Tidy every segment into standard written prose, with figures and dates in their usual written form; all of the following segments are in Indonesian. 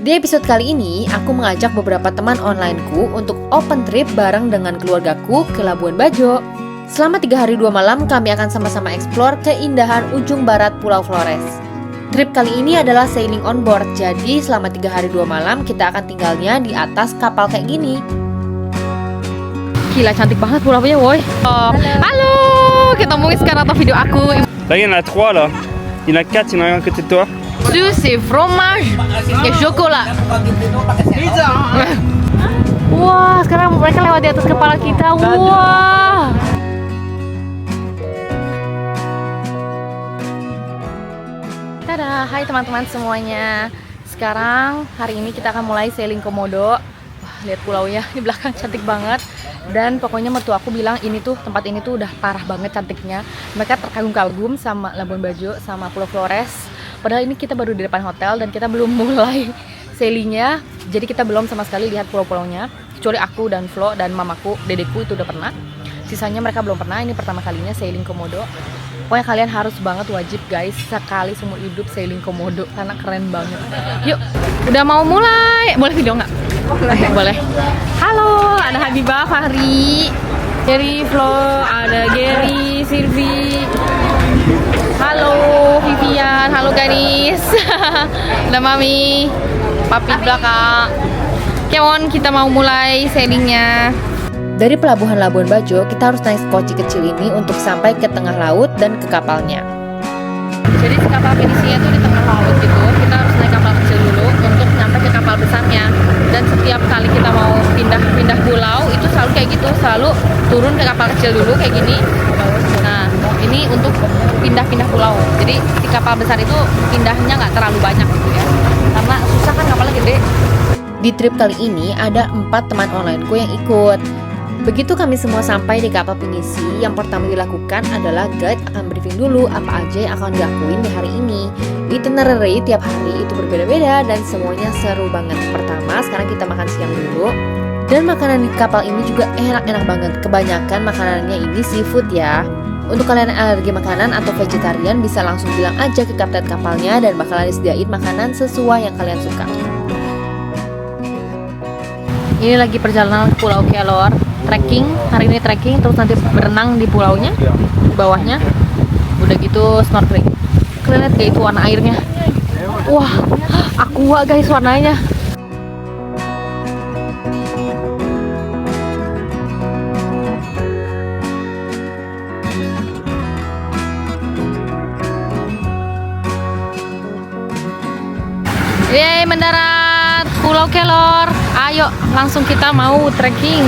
Di episode kali ini, aku mengajak beberapa teman onlineku untuk open trip bareng dengan keluargaku ke Labuan Bajo. Selama 3 hari 2 malam, kami akan sama-sama eksplor keindahan ujung barat Pulau Flores. Trip kali ini adalah sailing on board, jadi selama 3 hari 2 malam kita akan tinggalnya di atas kapal kayak gini. Gila, cantik banget pulaunya, woy. Halo, ketemu sekarang atau video aku. Là, il y en a 3 là. Il y en a 4, il y en a un à côté de toi. C'est fromage et chocolat. Wah, sekarang mereka lewat di atas kepala kita. Wah. Tada, hai teman-teman semuanya. Sekarang hari ini kita akan mulai sailing Komodo. Wah, lihat pulaunya di belakang cantik banget. Dan pokoknya mertua aku bilang tempat ini tuh udah parah banget cantiknya. Mereka terkagum-kagum sama Labuan Bajo sama Pulau Flores. Padahal ini kita baru di depan hotel dan kita belum mulai sailingnya. Jadi kita belum sama sekali lihat pulau-pulaunya. Kecuali aku dan Flo dan mamaku, dedeku itu udah pernah. Sisanya mereka belum pernah. Ini pertama kalinya sailing Komodo. Pokoknya kalian harus banget, wajib guys, sekali seumur hidup sailing Komodo karena keren banget. Yuk, udah mau mulai. Boleh video nggak? Boleh. Halo, ada Habibah, Fahri, Gary, Flo, ada Gary, Silvi. Halo Vivian, halo Ganis. Ada Mami, Papi di belakang. Come on, kita mau mulai sailingnya. Dari pelabuhan Labuan Bajo, kita harus naik skoci kecil ini untuk sampai ke tengah laut dan ke kapalnya. Jadi si kapal Fenicia itu di tengah laut gitu. Kita harus naik kapal kecil dulu untuk nyampe ke kapal besarnya. Dan setiap kali kita mau pindah pulau itu selalu kayak gitu, selalu turun ke kapal kecil dulu kayak gini. Nah, ini untuk pindah pulau. Jadi si kapal besar itu pindahnya nggak terlalu banyak gitu ya, karena susah kan kapalnya gede. Di trip kali ini ada 4 teman onlineku yang ikut. Begitu kami semua sampai di kapal pinisi, yang pertama dilakukan adalah guide akan briefing dulu apa aja yang akan dilakuin di hari ini. Itinerary tiap hari itu berbeda-beda dan semuanya seru banget. Pertama, sekarang kita makan siang dulu. Dan makanan di kapal ini juga enak-enak banget. Kebanyakan makanannya ini seafood ya. Untuk kalian yang alergi makanan atau vegetarian bisa langsung bilang aja ke kapten kapalnya dan bakalan disediain makanan sesuai yang kalian suka. Ini lagi perjalanan ke Pulau Kelor. Trekking, hari ini trekking, terus nanti berenang di pulaunya, di bawahnya. Udah gitu snorkeling. Kalian lihat kayak itu warna airnya. Wah, aqua guys warnanya. Yeay, mendarat Pulau Kelor. Ayo, langsung kita mau trekking.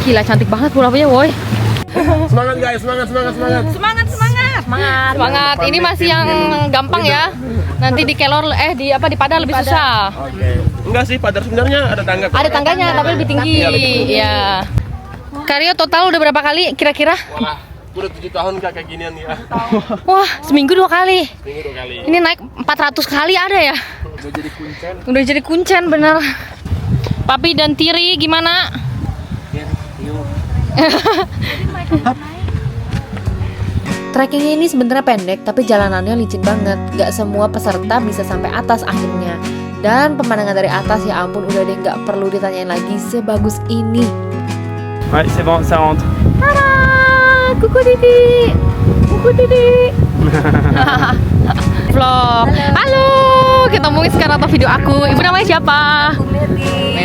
Gila, cantik banget pulaunya, woy. Semangat guys, semangat. Semangat. Ini masih yang gampang ya. Nanti di Kelor di Padar lebih susah. Oke. Enggak sih, Padar sebenarnya ada tangga. Ada tangganya tapi lebih tinggi. Iya. Karyo total udah berapa kali kira-kira? Wah, udah 7 tahun kayak ginian ya. Wah, seminggu 2 kali. Minggu 2 kali. Ini naik 400 kali ada ya? Udah jadi kuncen bener. Papi dan Tiri gimana? Trekkingnya ini sebenarnya pendek tapi jalanannya licin banget. Gak semua peserta bisa sampai atas akhirnya. Dan pemandangan dari atas ya ampun, udah deh gak perlu ditanyain lagi, sebagus ini. Ouais, c'est bon, ça rentre. Tada! Kuku Didi. Vlog. Halo, ketemu sekarang atau video aku. Ibu namanya siapa?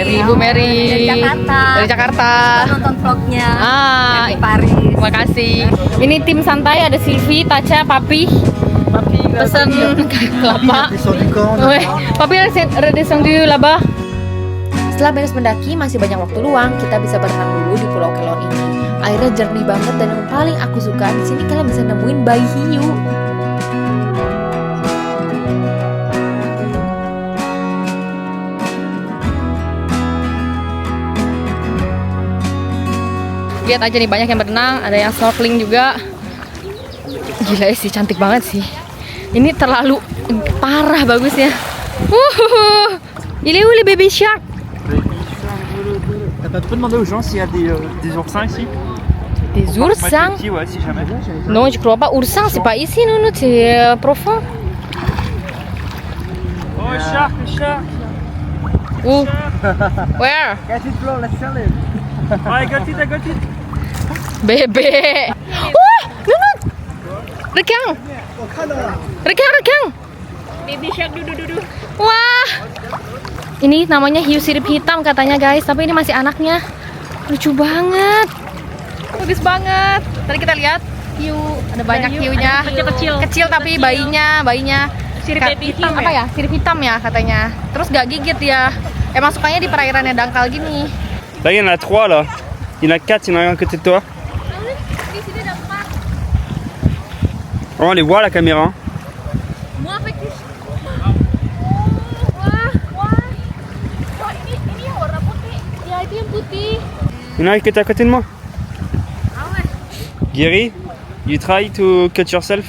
Ibu Mary. Dari Jakarta. Nonton vlognya. Dari Paris. Terima kasih. Ini tim santai, ada Silvi, Taca, Papi. Pesan kelapa. Papi redescendu là-bas. Setelah beres mendaki, masih banyak waktu luang. Kita bisa berenang dulu di Pulau Kelor ini. Airnya jernih banget dan yang paling aku suka di sini kalian bisa nemuin bayi hiu. Lihat aja nih, banyak yang berenang, ada yang snorkeling juga. Gila sih, cantik banget sih. Ini terlalu parah bagusnya. Il est où les baby shark? Tu peux demander aux gens s'il y a des oursins ici? Des oursins? Petit, ouais, si jamais. Non, je crois pas. Oursin, c'est pas ici, non, c'est profond. Oh, shark, shark. Where? Got it, bro, let's sell it. I got it. Bebek. Wah, Nunut. Rekang. Baby shark dudu. Wah. Ini namanya hiu sirip hitam katanya guys, tapi ini masih anaknya. Lucu banget. Bagus banget. Tadi kita lihat hiu, ada banyak hiunya. Kecil-kecil. Kecil tapi bayinya. Sirip baby hitam apa ya? Sirip hitam ya katanya. Terus gak gigit ya. Emang sukanya di perairan yang dangkal gini. Là, il y en a 3 là. Il y en a 4, il y en a un à côté de toi. Di sini ada 4. Oh, on les voit à la caméra. Wah, ini yang warna putih. Ya, itu yang putih. Il y en a un qui est à côté de moi. Gary, you try to cut yourself?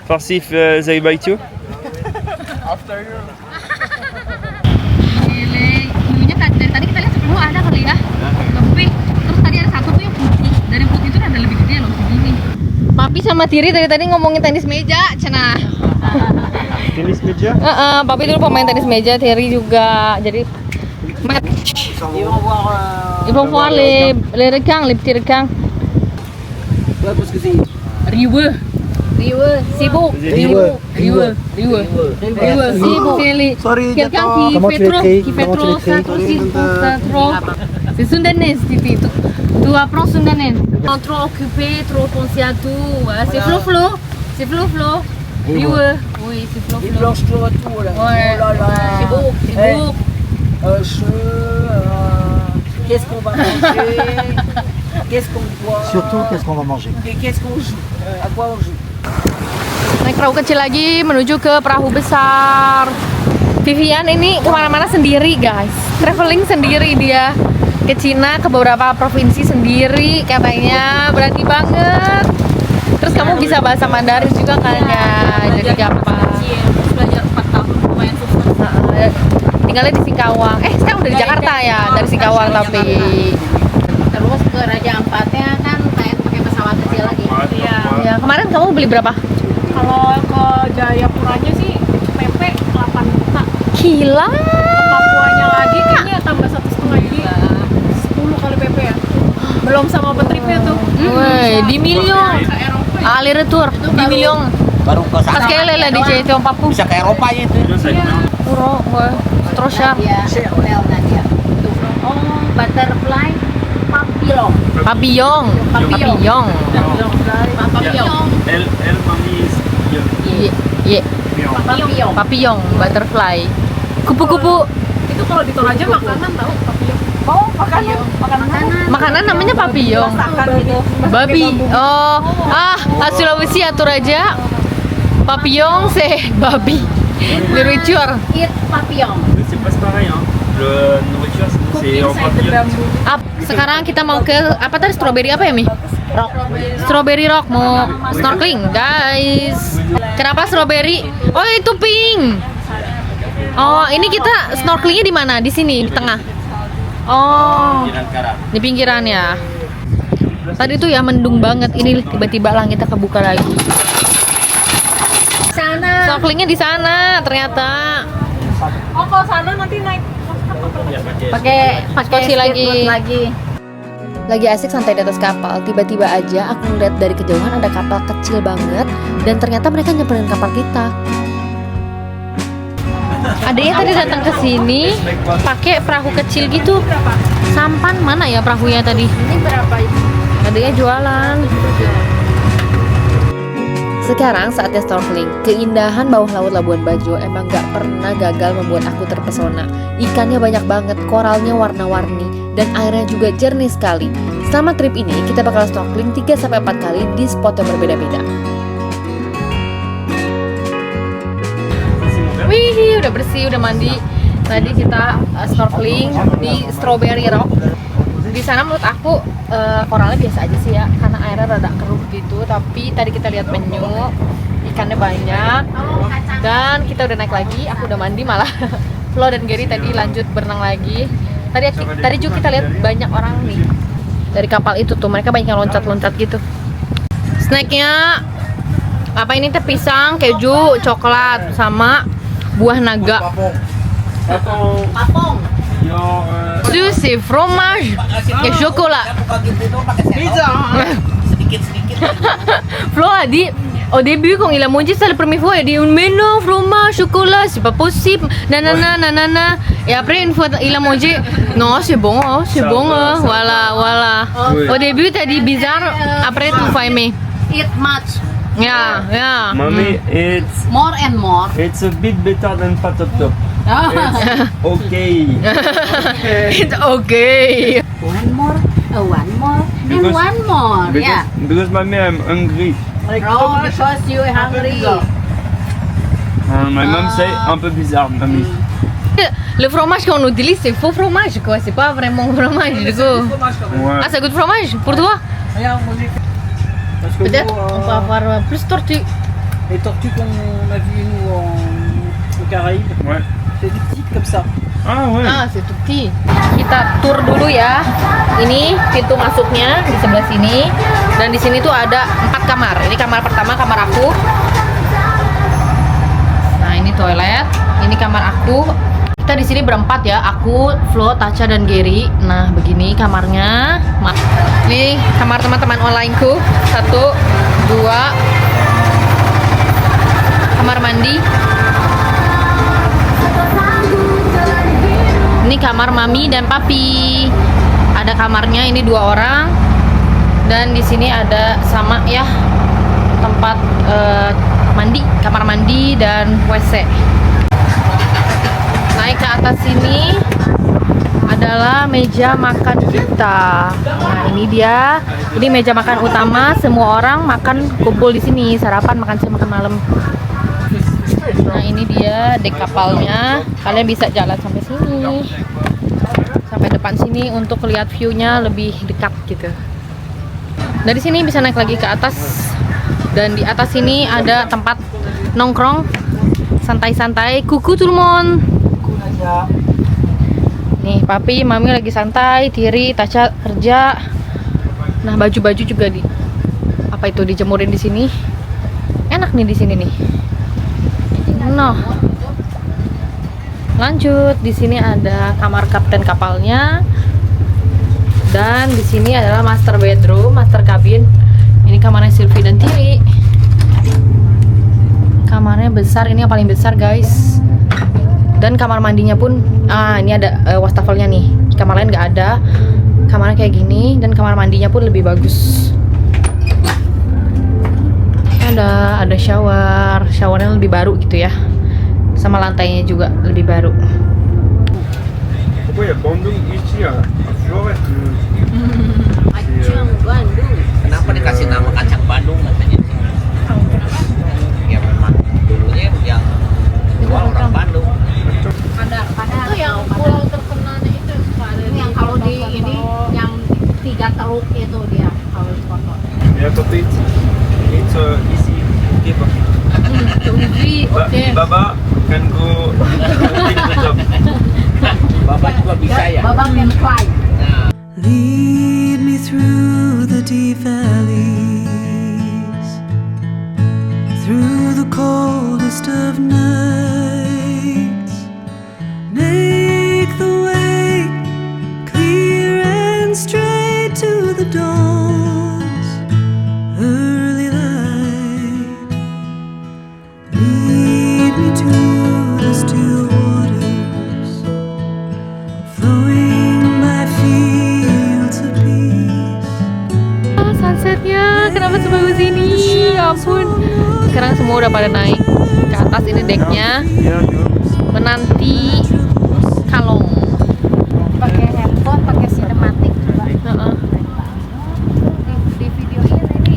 For see if they bite you? After you. Lele, hiunya dari tadi kita lihat sepuluh ada kali ya. Tapi terus tadi ada satu tuh yang putih. Dari putih itu ada lebih gede loh segini. Papi sama Tiri dari tadi ngomongin tenis meja, cenah. Tennis meja? Papi dulu pemain tenis meja, Tiri juga. Jadi match. Ils vont voir les requins, les petits requins. Riwe, c'est beau. Riwe. C'est beau. C'est quelqu'un qui fait trop ça, trop. C'est sundanese, Titi. Tu apprends sundanese. Trop occupé, trop pensé à tout. C'est Flo. C'est Flo. Riwe. Oui, c'est Flo. Il blanche tout à tout là. Ouais. Oh là là. C'est beau. Qu'est-ce qu'on va manger? Qu'est-ce qu'on boit? Surtout, qu'est-ce qu'on va manger? Et qu'est-ce qu'on joue? À quoi on joue? Naik perahu kecil lagi menuju ke perahu besar. Vivian ini kemana-mana sendiri guys, traveling sendiri dia ke Cina, ke beberapa provinsi sendiri katanya, berani banget. Terus kamu bisa bahasa Mandarin juga kan ya, jadi gampang. Belajar 4 tahun lumayan susah. Tinggalnya di Singkawang. Sekarang udah di Jakarta ya, dari Singkawang tapi. Terus ke Raja Ampatnya kan kayak pakai pesawat kecil lagi. Iya. Ya, kemarin kamu beli berapa? Kalau ke Jayapuranya sih PP 8 juta. Gila. Ke Papuanya lagi kayaknya tambah 1,5 jadi 10 kali PP ya. Belum sama petripnya tuh. Woi, di million. Ke Eropa. Ali retour di million. Baru ke Pas sana. kayak lele di Jaitu Papu. Bisa ke Eropa ya itu. Puro, wah, terus ya. Oh, butterfly papillon. Papillon. Elle m'a mis. Iya, Papillon. papillon, butterfly. Kupu-kupu. Itu kalau di Toraja makanan tahu papillon. Oh, makanan. Makanan namanya papillon. Masakan gitu. Babi. Oh, Sulawesi atau Raja. Papillon, c'est babi. Nourriture. Eat papillon. C'est pas pareil, hein. Le nourriture, c'est encore mieux. Sekarang kita mau ke apa tadi, strawberry apa ya Mi? Strawberry rock, mau snorkeling guys. Kenapa strawberry? Oh itu pink. Oh ini kita snorkelingnya di mana? Di sini di tengah. Oh di pinggiran ya. Tadi tuh ya mendung banget. Ini tiba-tiba langitnya kebuka lagi. Sana. Snorkelingnya di sana ternyata. Oh, kalau sana nanti naik Pakai skoci lagi. lagi. Lagi asik santai di atas kapal, tiba-tiba aja aku ngeliat dari kejauhan ada kapal kecil banget dan ternyata mereka nyamperin kapal kita. Adanya tadi datang ke sini pakai perahu kecil gitu. Sampan mana ya perahunya tadi? Ini berapa itu? Adanya jualan. Sekarang saatnya snorkeling. Keindahan bawah laut Labuan Bajo emang gak pernah gagal membuat aku terpesona. Ikannya banyak banget, koralnya warna-warni, dan airnya juga jernih sekali. Selama trip ini kita bakal snorkeling 3-4 kali di spot yang berbeda-beda. Wih, udah bersih, udah mandi. Tadi kita snorkeling di Strawberry Rock. Di sana menurut aku koralnya biasa aja sih ya, karena airnya rada keruh gitu. Tapi tadi kita lihat penyu, ikannya banyak, dan kita udah naik lagi. Aku udah mandi malah. Flo dan Gary tadi lanjut berenang lagi. Tadi juga kita lihat banyak orang nih dari kapal itu tuh, mereka banyak yang loncat-loncat gitu. Snacknya apa ini teh? Pisang, keju, coklat, sama buah naga. Papong. Genre, Itu c'est fromage et chocolat. Pizza. Sedikit-sedikit. Flo a dit au début quand il a mangé ça la première fois, il a dit mais non fromage chocolat c'est pas possible nanana nanana et après une fois il a mangé non c'est bon oh, c'est Ça bon va, oh, ça voilà voilà. Oui. Au début t'as dit bizarre après tu vas aimer. Eat much. Ya ya. mommy, More and more. it's a bit better than Pas Top Top. Ah. It's okay. It's okay. One more. One more. And Because- one more. Yeah. Because mommy, I'm hungry. Oh, because you hungry. My mom say un peu bizarre, mommy. Le fromage qu'on utilise c'est faux fromage quoi, c'est pas vraiment fromage du coup. Ouais. Ah ça goûte fromage pour toi? Parce que Peut-être vous, on peut avoir plus tortue. les tortues qu'on a vues nous aux Caraïbes, Ouais. c'est des petites comme ça. Ah ouais. Ah, c'est tout petit. Kita tur dulu ya. Ini pintu masuknya di sebelah sini. Dan di sini tuh ada 4 kamar. Ini kamar pertama, kamar aku. Nah, ini toilet. Ini kamar aku. Kita di sini berempat ya. Aku, Flo, Tacha dan Gary. Nah, begini kamarnya. Ini kamar teman-teman onlineku. 1, 2. Kamar mandi. Ini kamar mami dan papi. Ada kamarnya ini 2 orang. Dan di sini ada sama ya tempat mandi, kamar mandi dan WC. Naik ke atas sini adalah meja makan kita. Nah, ini dia. Ini meja makan utama. Semua orang makan kumpul di sini, sarapan, makan siang, makan malam. Nah, ini dia dek kapalnya. Kalian bisa jalan sampai sini, sampai depan sini untuk lihat view-nya lebih dekat gitu. Dari sini bisa naik lagi ke atas. Dan di atas sini ada tempat nongkrong, santai-santai. Kuku tout le monde. Nih, papi, mami lagi santai, Tiri, Tacha kerja. Nah, baju-baju juga apa itu dijemurin di sini. Enak nih di sini nih. Nah, lanjut, di sini ada kamar kapten kapalnya, dan di sini adalah master bedroom, master cabin. Ini kamarnya Sylvie dan Tiri. Kamarnya besar, ini yang paling besar guys. Dan kamar mandinya pun, ini ada wastafelnya nih. Kamar lain nggak ada. Kamarnya kayak gini, dan kamar mandinya pun lebih bagus. Ada showernya lebih baru gitu ya, sama lantainya juga lebih baru. Pourquoi il y a Bandung ici à Flores? Kacang Bandung. Kenapa dikasih nama kacang Bandung katanya? Ya memang dulunya yang jual orang Bandung. Ada Itu yang pulau terkenalnya itu yang kalau di ini yang 3 teluk itu dia kalau di foto. Et à côté, it's ici. Okay, Baba can go take the top. Bapak juga bisa ya. Bapak can fly. Lead me through the deep valleys, through the coldest of nights. Make the way clear and straight to the dawn's early light. Lead me to the still waters, flowing by fields of peace. Sunsetnya kenapa sebagus ini? Ya ampun. Sekarang semua udah pada naik ke atas, ini decknya, menanti kalong. Pakai handphone, pakai sinematik juga. Di video ini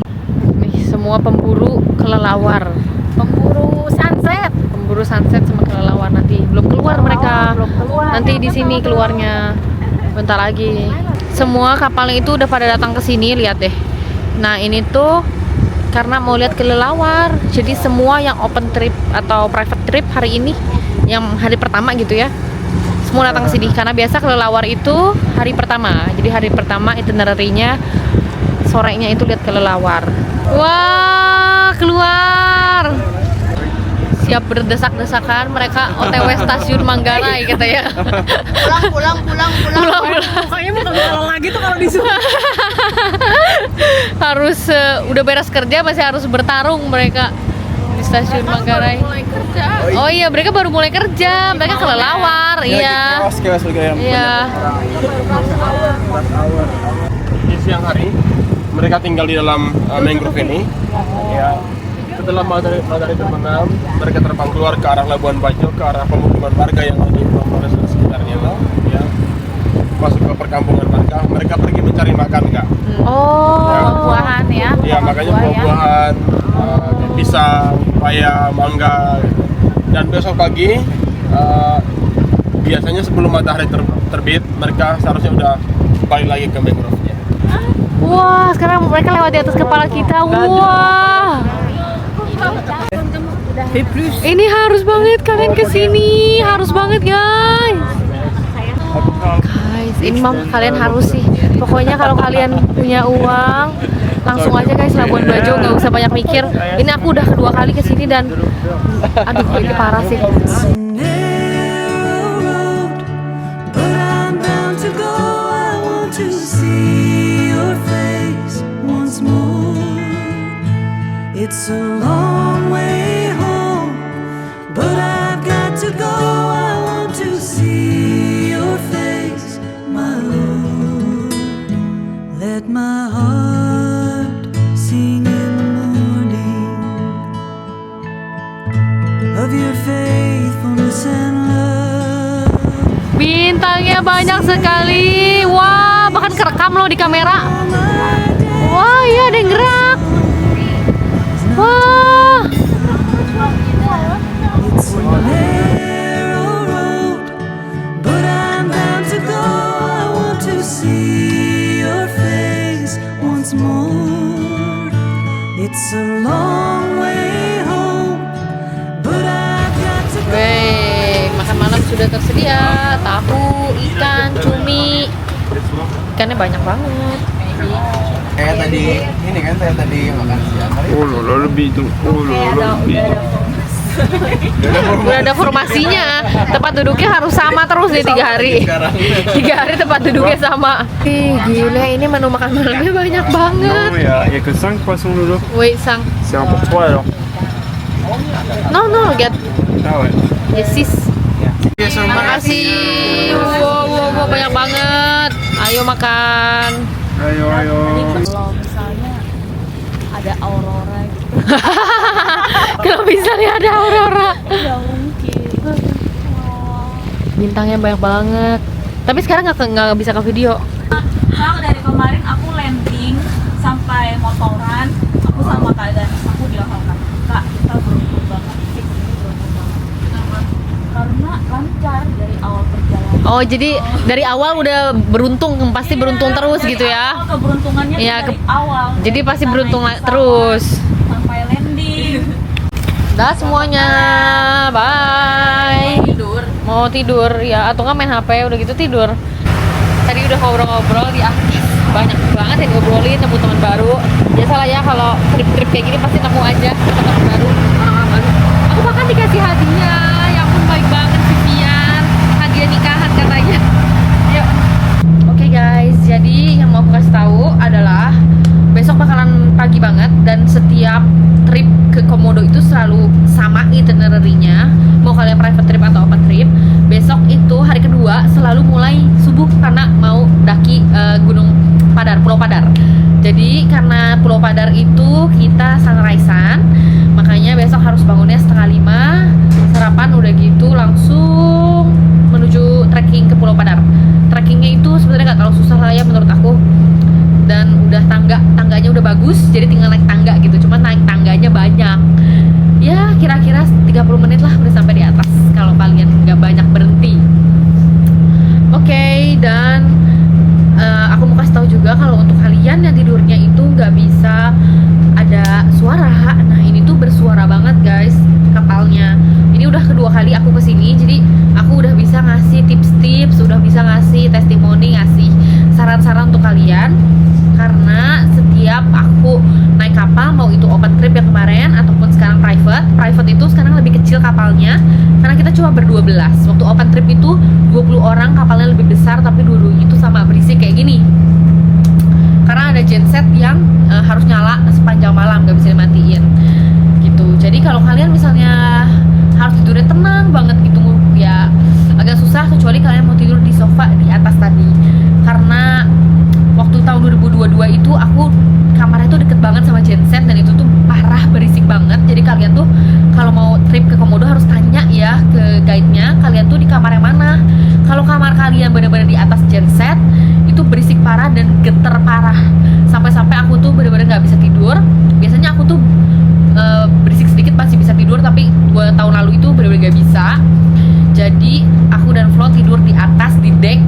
Nih, semua pemburu kelelawar. pemburu sunset. Pemburu sunset sama kelelawar, nanti belum keluar mereka. belum keluar. Nanti di sini keluarnya bentar lagi. Semua kapalnya itu udah pada datang ke sini, lihat deh. Nah, ini tuh karena mau lihat kelelawar. Jadi semua yang open trip atau private trip hari ini, yang hari pertama gitu ya, semua datang ke sini karena biasa kelelawar itu hari pertama. Jadi hari pertama itinerary-nya sorenya itu lihat kelelawar. Wah, keluar. siap berdesak-desakan. Mereka OTW stasiun Manggarai katanya. Pulang. Mukanya mau kalah lagi tuh kalau disuruh. Harus udah beres kerja masih harus bertarung mereka di stasiun Manggarai. Mulai kerja. Oh iya, mereka baru mulai kerja. Mereka kelelawar. Iya. Iya. Di siang hari mereka tinggal di dalam mangrove ini. Ya. Setelah matahari terbenam, mereka terbang keluar ke arah Labuan Bajo, ke arah pemukiman warga yang ada di Flores dan sekitarnya, ya. Masuk ke perkampungan warga. Mereka pergi mencari makan, Kak. Oh, buahan ya. Ya, makanya buah-buahan, pisang, paya, mangga. Dan besok pagi, biasanya sebelum matahari terbit, mereka seharusnya udah balik lagi ke mangrove-nya. Wah, sekarang mereka lewat di atas kepala kita. Wah. Ini harus banget kalian kesini, harus banget guys. Guys, ini mah kalian harus sih. Pokoknya kalau kalian punya uang, langsung aja guys Labuan Bajo, nggak usah banyak mikir. Ini aku udah kedua kali kesini dan, aduh ini parah sih. Narrow road, but I'm bound to go. I want to see your face once more. It's a long way home, but I've got to go. I want to see your face, my Lord. Let my heart sing in the morning of your faithfulness and love. Bintangnya banyak sekali. Wah, bahkan kerekam loh di kamera. Wah, iya ada yang gerak. Wah. It's a narrow road, but I'm bound to go. I want to see your face once more. It's a long way home, but I've got to go. Weh, makan malam sudah tersedia. Tahu, ikan, cumi. Ikannya banyak banget. Kayak tadi, ini kan saya tadi makan siang. Oh là là, le bidon. Oh là là, le bidon. Udah ada formasinya. Tempat duduknya harus sama terus nih 3 hari. 3 hari tempat duduknya sama. Ih, gila ini menu makan malamnya banyak banget. Non, il y a que 5 poissons Lolo. Wait, sang. C'est un pour 3 alors. No, get. Ah ouais. Yes, sis. Makasih. Wow, banyak banget. Ayo makan. Ayo. Kalau misalnya ada aurora gitu. Kalau misalnya ada aurora. Nggak mungkin. Bintangnya banyak banget. Tapi sekarang nggak bisa ke video. Nah, dari kemarin aku landing sampai motoran, aku sama Kak Ganis, aku bilang sama Kak, kita beruntung banget sih, beruntung banget. Kenapa? Karena lancar dari awal perjalanan. Oh, jadi dari awal udah beruntung, pasti beruntung terus gitu ya? Awal keberuntungannya Iya, dari awal. Jadi pasti Kita beruntung naik pesawat terus. sampai landing. Dah semuanya, bye. Mau tidur ya, atau nggak main HP udah gitu tidur. Tadi udah ngobrol-ngobrol di aktif, banyak banget yang ngobrolin, nemu teman baru. Biasalah ya kalau trip-trip kayak gini pasti nemu aja teman baru. Aku bahkan dikasih hadiah, ya ampun baik banget Vivian, hadiah nikahan katanya. Yuk. Oke guys, jadi yang mau aku kasih tahu adalah besok bakalan pagi banget dan setiap trip ke Komodo itu selalu sama itinerary-nya. Mau kalian private trip atau open trip, besok itu hari kedua selalu mulai subuh karena mau daki Gunung Padar, Pulau Padar. Jadi karena Pulau Padar itu kita sunrise-an, makanya besok harus bangunnya 4:30, sarapan udah gitu langsung menuju trekking ke Pulau Padar. Trekkingnya itu sebenarnya nggak terlalu susah lah ya menurut aku, dan udah tangganya udah bagus, jadi tinggal naik tangga gitu. Cuma naik tangganya banyak, ya kira-kira 30 menit lah udah sampai di atas kalau kalian nggak banyak berhenti. Oke, dan aku mau kasih tahu juga kalau untuk kalian yang tidurnya itu nggak bisa ada suara. Nah ini tuh bersuara banget guys kapalnya. Ini udah kedua kali aku kesini, jadi aku udah bisa ngasih tips-tips, udah bisa ngasih testimoni, ngasih saran-saran untuk kalian. Karena setiap aku naik kapal, mau itu open trip yang kemarin ataupun sekarang private itu sekarang lebih kecil ber-12. Waktu open trip itu 20 orang, kapalnya lebih besar, tapi dua-duanya itu sama berisik kayak gini. Karena ada genset yang harus nyala sepanjang malam, gak bisa dimatiin gitu. Jadi kalau kalian misalnya harus tidurnya tenang banget gitu ya agak susah, kecuali kalian mau tidur di sofa di atas tadi. Karena waktu tahun 2022 itu aku kamarnya tuh deket banget sama genset dan itu tuh parah berisik banget. Jadi kalian tuh kalau mau trip ke Komodo harus tanya ya ke guide-nya, kalian tuh di kamar yang mana. Kalau kamar kalian benar-benar di atas genset itu berisik parah dan geter parah. Sampai-sampai aku tuh benar-benar nggak bisa tidur. Biasanya aku tuh berisik sedikit masih bisa tidur, tapi 2 tahun lalu itu benar-benar nggak bisa. Jadi aku dan Flo tidur di atas di deck,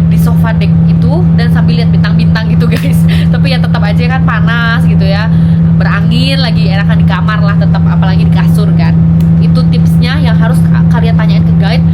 di sofa deck itu, dan sambil lihat bintang-bintang gitu guys. Tapi ya tetap aja kan panas gitu ya, berangin lagi, enakan di kamar lah tetap, apalagi di kasur kan. Itu tipsnya yang harus kalian tanyain ke guide